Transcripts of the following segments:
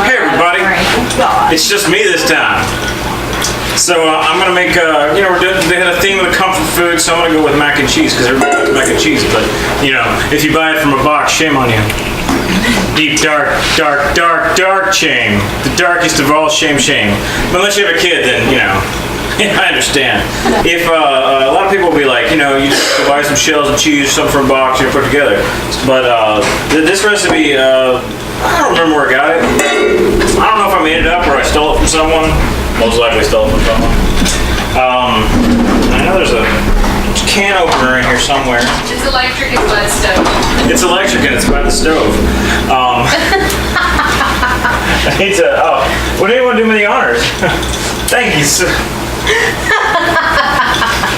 Hey everybody, it's just me this time. So I'm gonna make, they had a theme of the comfort food, so I'm gonna go with mac and cheese because everybody likes mac and cheese. But if you buy it from a box, shame on you. Deep, dark, dark, dark, dark shame. The darkest of all shame. But unless you have a kid, then I understand. If a lot of people will be like, you just go buy some shells of cheese, something from a box, and put it together. But this recipe, I don't remember where I got it. I don't know if I made it up or I stole it from someone. Most likely stole it from someone. I know there's a can opener in here somewhere. It's electric and by the stove. It's electric and it's by the stove. Would anyone do me the honors? Thank you, sir.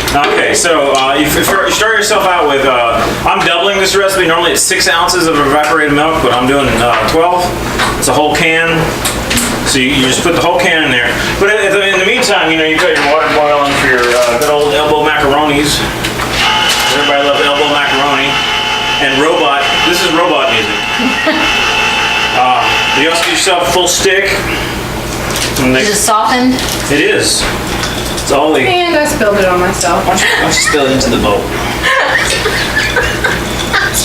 Okay, so you start yourself out with, I'm doubling this recipe. Normally it's 6 ounces of evaporated milk, but I'm doing 12. It's a whole can. So you just put the whole can in there. But in the meantime, you've got your water boiling for your good old elbow macaronis. Everybody loves elbow macaroni. And robot, this is robot music. You also get yourself a full stick. Is it softened? It is. It's all the... And I spilled it on myself. Why don't you spill it into the bowl?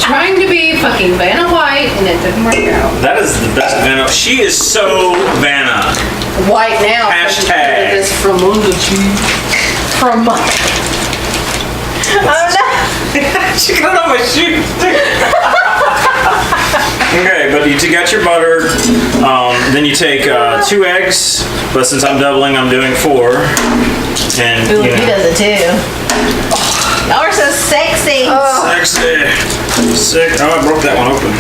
Trying to be fucking Vanna White and it didn't work out. That is the best Vanna. She is so Vanna. White now. Hashtag. This from under cheese. From oh no. She got on my shoes. Okay, but you got your butter. Then you take 2 eggs. But since I'm doubling, I'm doing 4. And ooh, he does it too. Y'all are so sexy. Sexy. Sick. Oh, I broke that one open.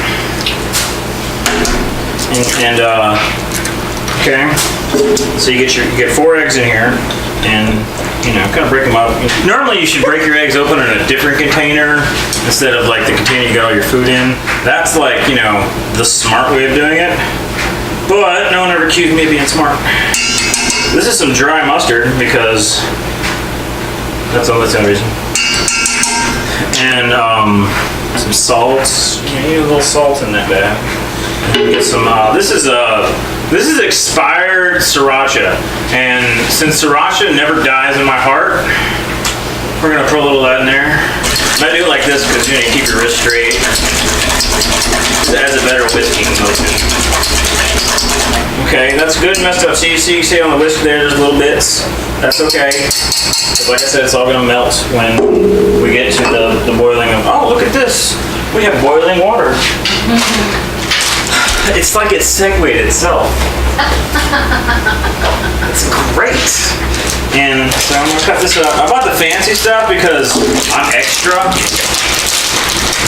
Okay. So you get 4 eggs in here, and kind of break them up. Normally you should break your eggs open in a different container instead of like the container you got all your food in. That's like the smart way of doing it. But no one ever accused me of being smart. This is some dry mustard because that's the only reason. And some salt. You need a little salt in that bag. Get some. This is expired sriracha, and since sriracha never dies in my heart, we're gonna put a little of that in there. I do it like this because you keep your wrist straight. It adds a better whisking motion. Okay, that's good messed up. So you see on the whisk there's little bits. That's okay. Like I said, it's all gonna melt when we get to the boiling of. Oh, look at this! We have boiling water. It's like it segued itself. It's great. And so I'm gonna cut this up. I bought the fancy stuff because I'm extra.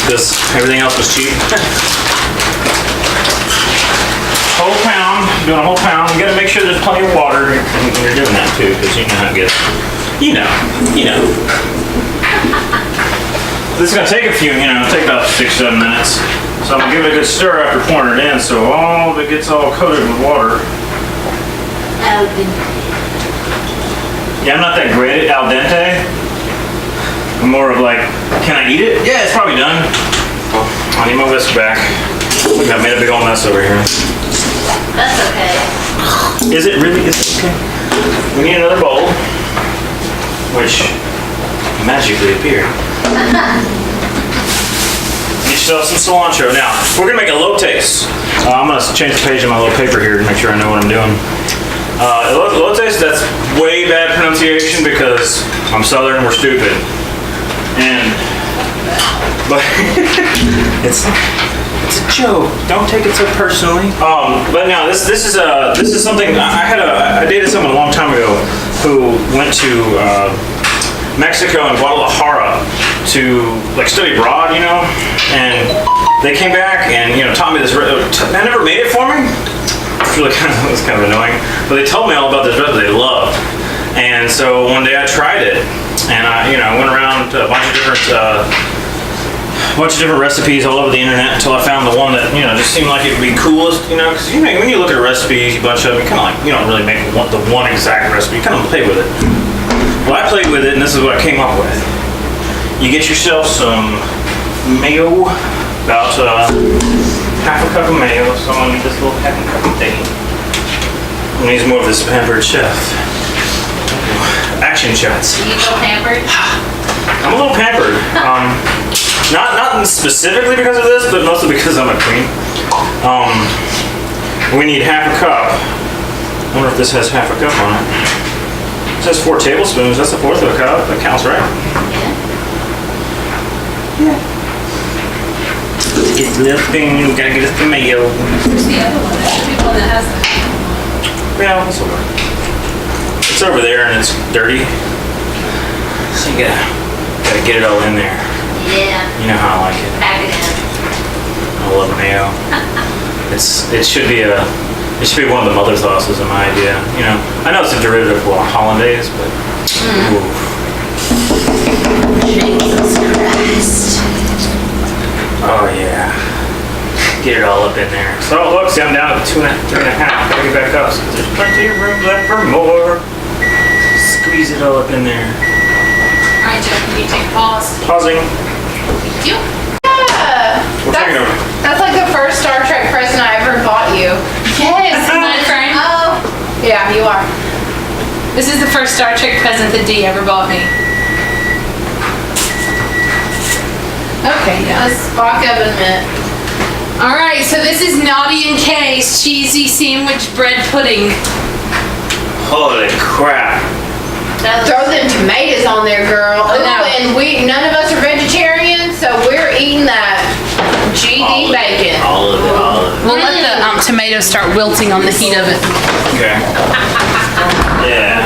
Because everything else was cheap. Whole pound, doing a whole pound. You gotta make sure there's plenty of water when you're doing that too, because you know how it gets. You know. This is gonna take a few, take about 6-7 minutes. So I'm gonna give it a good stir after pouring it in, so all of it gets all coated with water. Yeah, I'm not that great at al dente. I'm more of like, can I eat it? Yeah, it's probably done. I need my whisk back. Look, I made a big old mess over here. That's okay. Is it really? Is it okay? We need another bowl, which magically appeared. Get yourself some cilantro. Now, we're gonna make elotes. I'm gonna change the page on my little paper here to make sure I know what I'm doing. Elotes, that's way bad pronunciation because I'm Southern and we're stupid. But it's a joke. Don't take it so personally. But now this is something I dated someone a long time ago who went to Mexico and Guadalajara to study abroad, and they came back and taught me this. They never made it for me. It was kind of annoying, but they told me all about this recipe they loved. And so one day I tried it, and I went around to a bunch of different recipes all over the internet until I found the one that just seemed like it would be coolest. Because when you look at a recipe, a bunch of them, you kind of you don't really make the one exact recipe. You kind of play with it. Well, I played with it, and this is what I came up with. You get yourself some mayo, about half a cup of mayo. So I'm gonna need this little half a cup of thing. And he's more of this pampered chef. Action shots. You feel pampered? I'm a little pampered. Not specifically because of this, but mostly because I'm a queen. We need half a cup. I wonder if this has half a cup on it. It says 4 tablespoons. That's a fourth of a cup. That counts, right? Yeah. Get the little spoon. Gotta get a tomato. Where's the other one? There's the one that has the. Yeah, this will work. It's over there and it's dirty. So you gotta get it all in there. Yeah. You know how I like it. Pack it in. I love mayo. It should be one of the mother sauces in my idea. You know, I know it's a derivative of hollandaise, but Jesus Christ. oh yeah, get it all up in there. So look, see, I'm down to 3.5. Gotta get back up. So there's plenty of room left for more. Squeeze it all up in there. All right, Joe, can you take a pause? Pausing. Thank you. We're taking over. That's like the first Star Trek present I ever bought you. Yes, my friend. Oh. Yeah, you are. This is the first Star Trek present that Dee ever bought me. Okay, yeah. Spock oven mitt. All right, so this is Naughty and Kay's cheesy sandwich bread pudding. Holy crap. Throw them tomatoes on there, girl. Ooh, know. and none of us are vegetarians, so we're eating that GD bacon. All of it. We'll let the tomatoes start wilting on the heat of it. Okay. Yeah.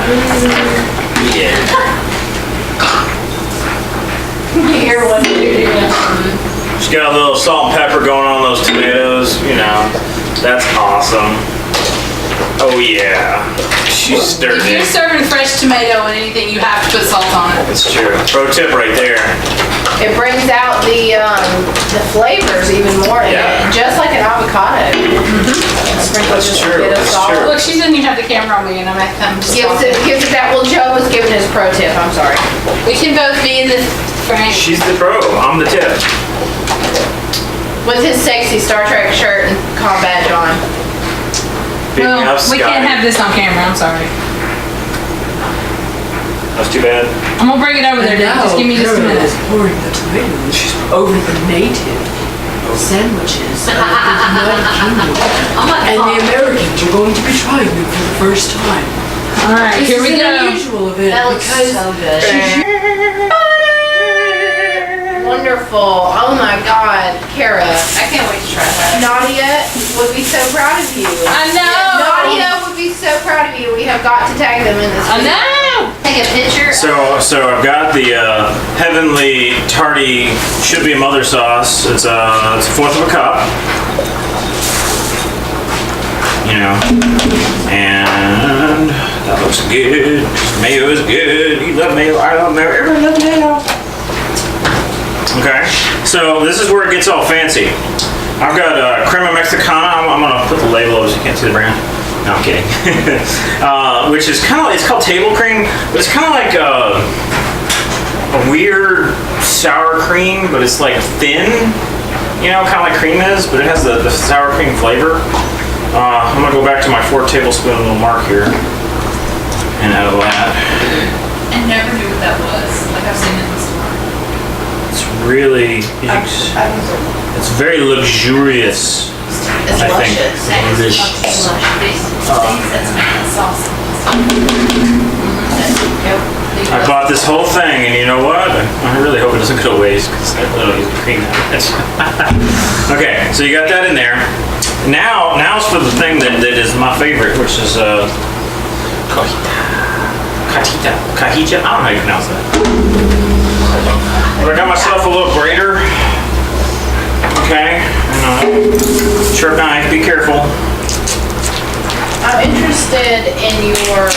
Yeah. Here, what do you do? Just got a little salt and pepper going on those tomatoes, you know. That's awesome. Oh yeah. She's stirred If you're it. serving fresh tomato and anything, you have to put salt on it. That's true. Pro tip right there. It brings out the flavors even more in Yeah. it, just like an avocado. Sprinkle That's just true, a bit of that's salt. true. Look, she doesn't even have the camera on me, and I'm just Gives it that. Well, Joe was giving his pro tip. I'm sorry. We can both be in the frame. She's the pro. I'm the tip. With his sexy Star Trek shirt and com badge on. Big Well, house we guy. can't have this on camera. I'm sorry. That's too bad. I'm gonna bring it over there, Dee. Just give me just a minute. Pouring the tomatoes over the native sandwiches of the United Kingdom. And the Americans are going to be trying them for the first time. All right, here we This is an go. unusual event That looks because so good. Wonderful. Oh my God, Kara. I can't wait to try that. Nadia would be so proud of you. I know. Nadia would be so proud of you. We have got to tag them in this I video. know. Take a picture. So I've got the heavenly tardy should be a mother sauce. It's a fourth of a cup. You know, and that looks good. Mayo is good. You love mayo. I love mayo. Everyone loves mayo. Okay, so this is where it gets all fancy. I've got crema mexicana. I'm gonna put the label over so you can't see the brand. No, I'm kidding. Which is it's called table cream, but it's kind of like a weird sour cream, but it's like thin. You know, kind of like cream is, but it has the sour cream flavor. I'm gonna go back to my 4 tablespoon little mark here and add that. I never knew what that was. Like I've seen it in the store. It's really, it's very luxurious. It's I think. luscious. That's making sauce. I bought this whole thing, and you know what? I really hope it doesn't go to waste because I literally use cream that much. Okay, so you got that in there. Now's for the thing that is my favorite, which is cajita. Cajita? I don't know how you pronounce that. But I got myself a little grater. Okay, and sharp knife. Be careful. I'm interested in your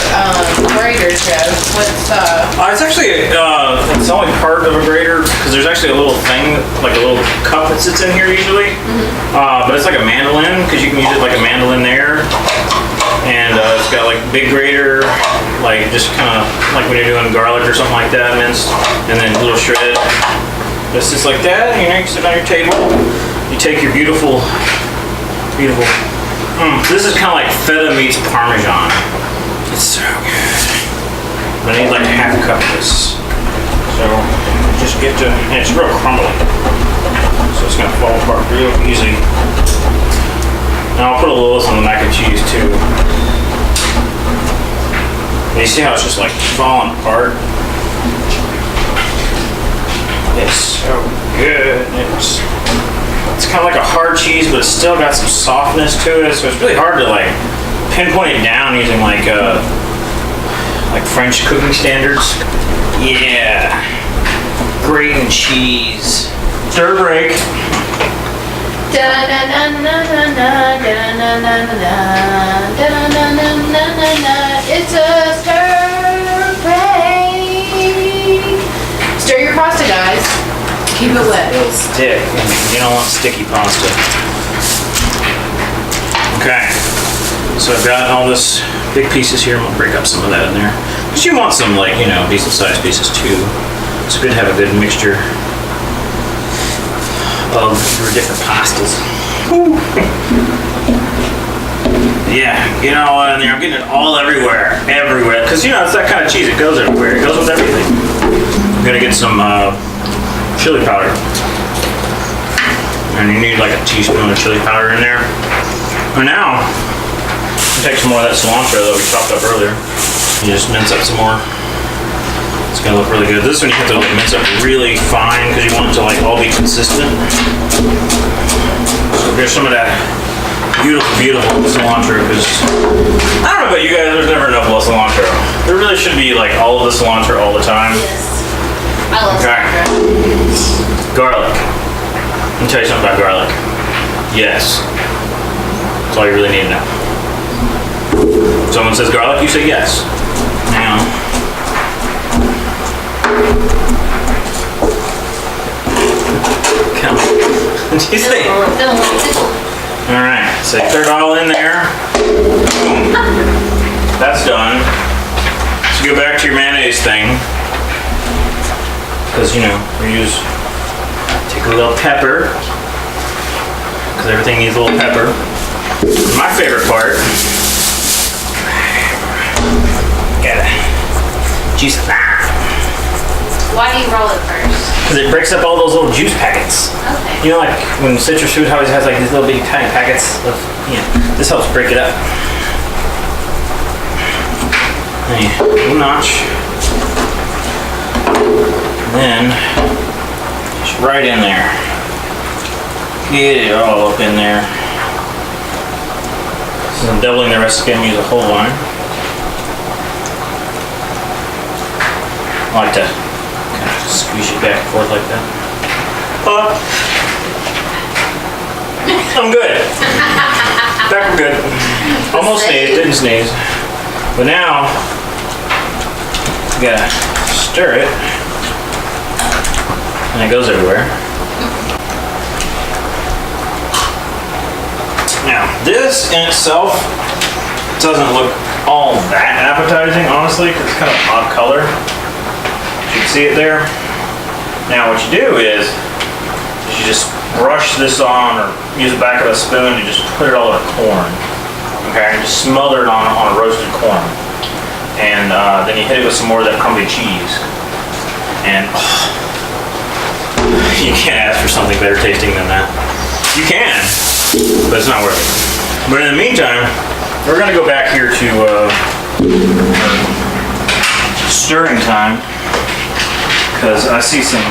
grater, Joe. What's It's actually it's only part of a grater because there's actually a little thing, like a little cup that sits in here usually. But it's like a mandolin because you can use it like a mandolin there. And it's got like big grater, like just kind of like when you're doing garlic or something like that, minced, and then a little shred. It's just like that. You know, you sit on your table. You take your beautiful This is kind of like feta meets Parmesan. It's so good. But I need like half a cup of this. So just get to, and it's real crumbly. So it's gonna fall apart real easy. And I'll put a little of this on the mac and cheese too. And you see how it's just like falling apart? It's so good. It's kind of like a hard cheese, but it's still got some softness to it. So it's really hard to like pinpoint it down using like French cooking standards. Yeah, grating cheese. Stir break. It's a stir break. Stir your pasta, guys. Keep it wet. It'll stick. You don't want sticky pasta. Okay. So I've got all this big pieces here. I'm gonna break up some of that in there. Because you want some like, decent sized pieces too. It's good to have a good mixture of your different pastas. Woo. Yeah, get it all in there. I'm getting it all everywhere. Everywhere. Because it's that kind of cheese. It goes everywhere. It goes with everything. I'm gonna get some chili powder. And you need like a teaspoon of chili powder in there. And now, take some more of that cilantro that we chopped up earlier. You just mince up some more. It's gonna look really good. This one you have to like mince up really fine because you want it to like all be consistent. So here's some of that beautiful cilantro because I don't know about you guys, there's never enough cilantro. There really should be like all of the cilantro all the time. Yes. I love cilantro. Garlic. Let me tell you something about garlic. Yes. That's all you really need to know. Someone says garlic, you say yes. Now, come on. What do you think? All right, so you throw it all in there. Boom. That's done. So go back to your mayonnaise thing. Because, take a little pepper. Because everything needs a little pepper. My favorite part. Gotta juice it. Why do you roll it first? Because it breaks up all those little juice packets. Okay. Like when citrus fruit always has like these little bitty tiny packets of, this helps break it up. Little notch. And then, just right in there. Get it all up in there. So I'm doubling the recipe, I'm using a whole one. I like to kind of squeeze it back and forth like that. I'm good. Back we're good. Almost sneezed, didn't sneeze. But now, you gotta stir it. And it goes everywhere. Now, this in itself doesn't look all that appetizing, honestly, because it's kind of odd color. You can see it there. Now, what you do is you just brush this on, or use the back of a spoon and just put it all over corn. Okay, and just smother it on roasted corn. And then you hit it with some more of that crumbly cheese. And you can't ask for something better tasting than that. You can, but it's not worth it. But in the meantime, we're gonna go back here to stirring time, because I see some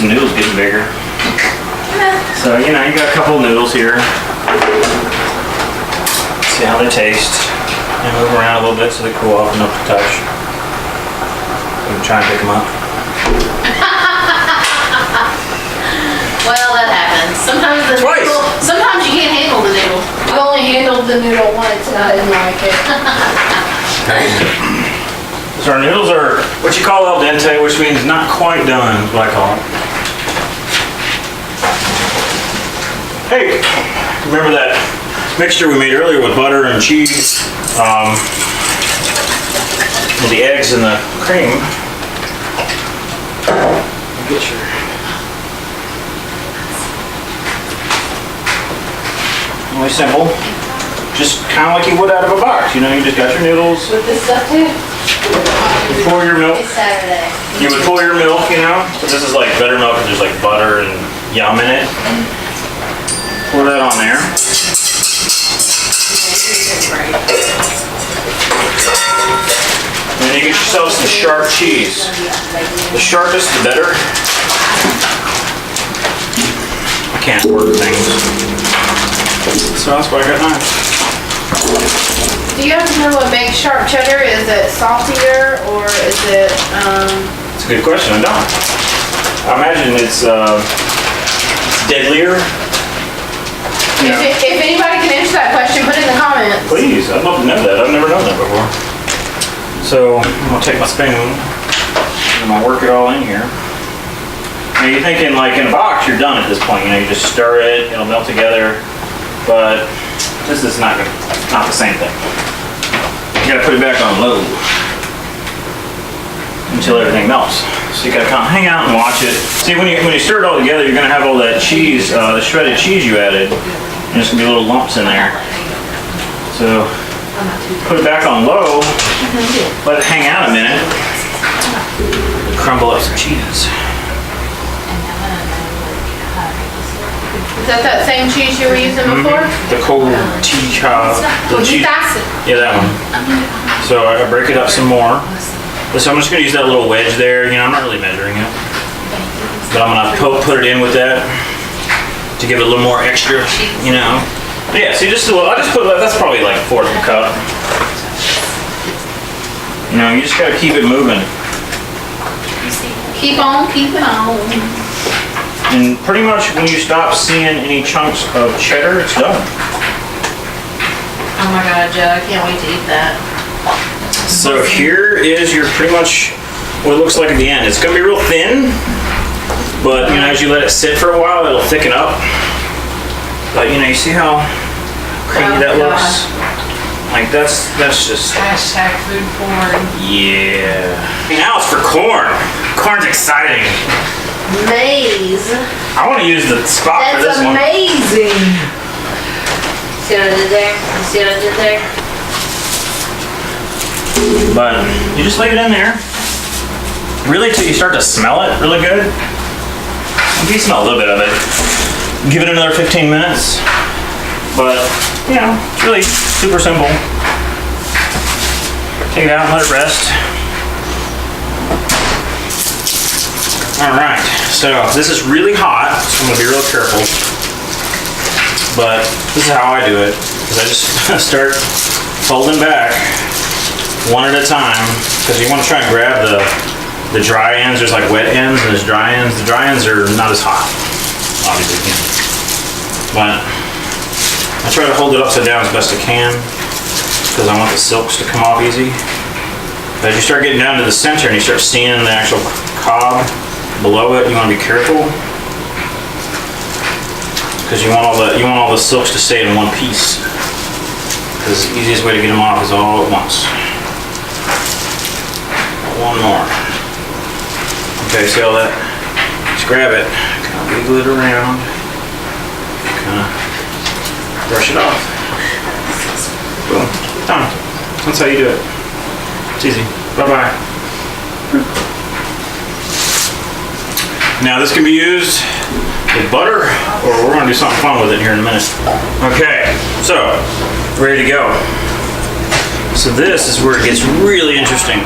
noodles getting bigger. So you got a couple of noodles here. See how they taste. And move around a little bit so they cool off enough to touch. I'm gonna try and pick them up. Well, that happens. Sometimes Twice. Sometimes you can't handle the noodle. I've only handled the noodle once and I didn't like it. So our noodles are what you call al dente, which means not quite done, is what I call it. Hey, remember that mixture we made earlier with butter and cheese, with the eggs and the cream? Get your Really simple. Just kind of like you would out of a box. You know, you just got your noodles. With this stuff too? You pour your milk. It's Saturday. You would pour your milk, you know. But this is like better milk and there's like butter and yum in it. Pour that on there. And then you get yourself some sharp cheese. The sharpest, the better. I can't work things. So that's why I got mine. Do you happen to know what makes sharp cheddar? Is it saltier or is it, It's a good question. I don't. I imagine it's deadlier. You know, if anybody can answer that question, put it in the comments. please, I'd love to know that. I've never known that before. So I'm gonna take my spoon and I'm gonna work it all in here. Now you're thinking like in a box, you're done at this point. You know, you just stir it, it'll melt together. But this is not the same thing. You gotta put it back on low until everything melts. So you gotta kind of hang out and watch it. See, when you stir it all together, you're gonna have all that cheese, the shredded cheese you added, and there's gonna be little lumps in there. So put it back on low, let it hang out a minute, crumble up some cheese. Is that same cheese you were using before? The cold tea chop. The cheese. Yeah, that one. So I break it up some more. So I'm just gonna use that little wedge there. You know, I'm not really measuring it, but I'm gonna put it in with that to give it a little more extra. You know. But yeah. So just a little. I just put that's probably like a fourth of a cup. You know, you just gotta keep it moving. Keep on keeping on. And pretty much when you stop seeing any chunks of cheddar, it's done. Oh my God, Joe, I can't wait to eat that. So here is your pretty much what it looks like at the end. It's gonna be real thin, but you know, as you let it sit for a while, it'll thicken up. But you know, you see how creamy that looks? Like that's just, Hashtag food porn. yeah. Now it's for corn. Corn's exciting. Maize. I want to use the spot for this That's one. amazing. See what I did there? You see what I did there? But you just leave it in there. Really till you start to smell it really good. If you smell a little bit of it, give it another 15 minutes. But, you know, it's really super simple. Take it out and let it rest. All right, so this is really hot, so I'm gonna be real careful. But this is how I do it, is I just start folding back one at a time, because you want to try and grab the dry ends. There's like wet ends and there's dry ends. The dry ends are not as hot, obviously. But I try to hold it upside down as best I can, because I want the silks to come off easy. But as you start getting down to the center and you start seeing the actual cob below it, you want to be careful, because you want all the silks to stay in one piece. Because the easiest way to get them off is all at once. One more. Okay, see all that? Just grab it, kind of wiggle it around, kind of brush it off. Boom, done. That's how you do it. It's easy. Bye bye. Now this can be used with butter, or we're gonna do something fun with it here in a minute. Okay, so, ready to go. So this is where it gets really interesting.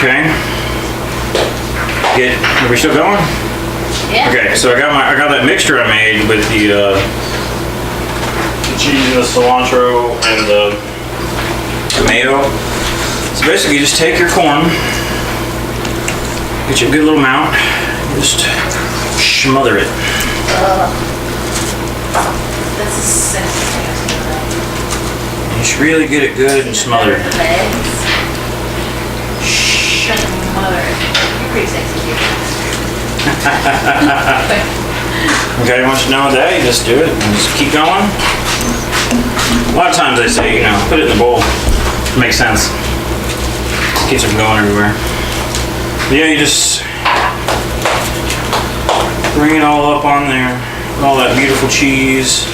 Okay? Are we still going? Yeah. Okay, so I got that mixture I made with the cheese and the cilantro and the mayo. So basically you just take your corn, get you a good little amount, just smother it. This is sexy. Just really get it good and smothered. Shut your mother. You're pretty sexy. Okay, once you're done with that, you just do it and just keep going. A lot of times they say, you know, put it in the bowl. It makes sense. Keeps it from going everywhere. But yeah, you just bring it all up on there. All that beautiful cheese.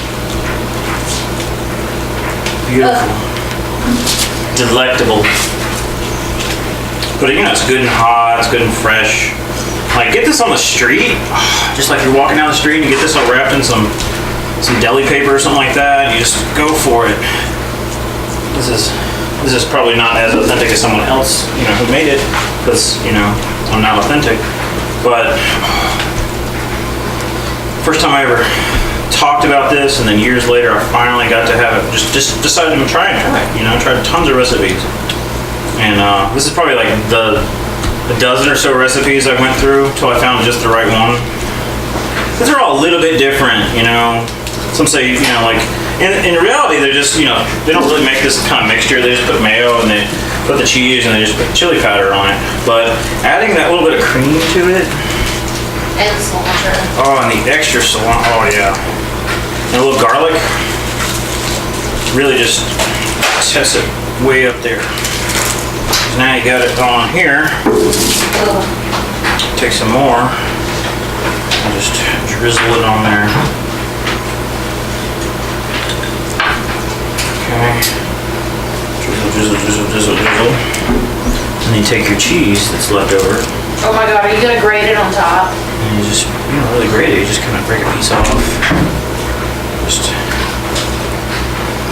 Beautiful. Delectable. But you know, it's good and hot, it's good and fresh. Like, get this on the street, just like you're walking down the street and you get this all wrapped in some deli paper or something like that, and you just go for it. This is probably not as authentic as someone else, you know, who made it, because, you know, I'm not authentic. But first time I ever talked about this, and then years later I finally got to have it, just decided to try it, you know, tried tons of recipes. And this is probably like a dozen or so recipes I went through till I found just the right one. Because they're all a little bit different, you know. Some say, you know, like, in reality, they're just, you know, they don't really make this kind of mixture. They just put mayo and they put the cheese and they just put chili powder on it. But adding that little bit of cream to it. And cilantro. Oh, and the extra cilantro. Oh, yeah. And a little garlic. Really just sets it way up there. Now you got it on here. Take some more and just drizzle it on there. Okay. Drizzle. And then you take your cheese that's left over. Oh my God, are you gonna grate it on top? And you just, you don't really grate it, you just kind of break a piece off. Just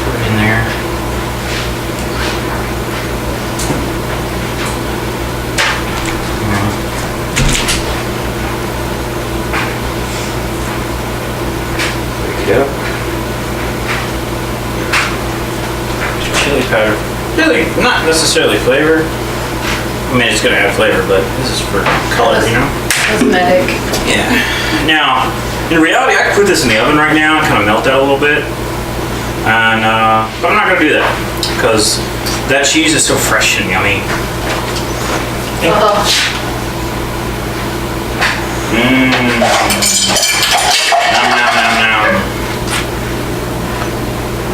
put it in there. Yep. Chili powder. Really, not necessarily flavor. I mean, it's gonna add flavor, but this is for color, you know? Cosmetic. Yeah. Now, in reality, I could put this in the oven right now and kind of melt that a little bit. And, but I'm not gonna do that because that cheese is so fresh and yummy. Nom.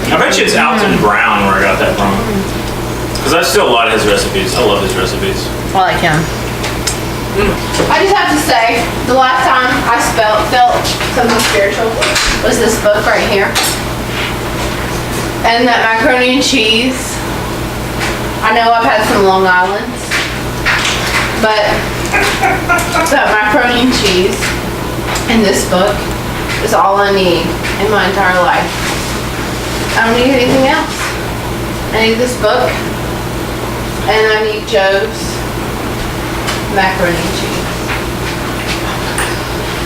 I bet you it's Alton Brown where I got that from. Because I steal a lot of his recipes. I love his recipes. I like him. I just have to say, the last time I felt something spiritual was this book right here. And that macaroni and cheese. I know I've had some Long Islands, but that macaroni and cheese and this book is all I need in my entire life. I don't need anything else. I need this book, and I need Joe's macaroni and cheese.